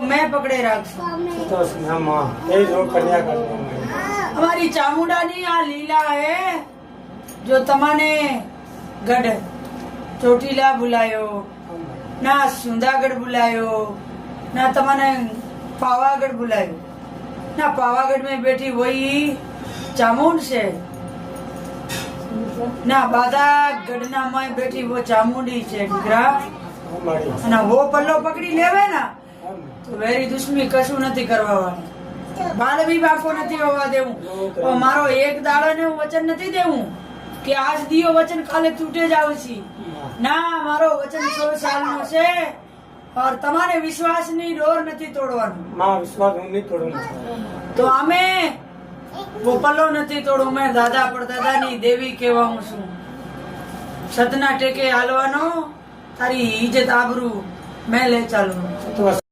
मैं पकड़े રાખશું तो मां ये जो कन्या कर हमारी चामुंडानी आ लीला है जो तमाने गढ़ ચોટીલા बुलायो ना सुंदागढ़ बुलायो ना तमाने पावागढ़ बुलायो ना पावागढ़ में बैठी वही चामुंड से ना बादागढ़ ना में बैठी वो चामुंडी છે દીકરા અને वो પલ્લો પકડી લેવે ના તો વેરી દુશ્મની કશું નથી કરવાનું બાળ વિવાહ નથી હોવા દેવું મારો એક દાડો ને વચન નથી દેવું કે આજ દિયો વચન કાલે તૂટે જ આવશે ના મારો વચન 100 સાલનો છે और તમારે વિશ્વાસની ડોર નથી તોડવાનું मां विश्वास હું નહીં તોડું તો અમે वो પલ્લો નથી તોડું મેં દાદા પરદાદાની દેવી કહેવા હું છું સતના ટેકે હાલવાનો તારી ઇજ્જત આબરૂ મેં લે ચાલુ तो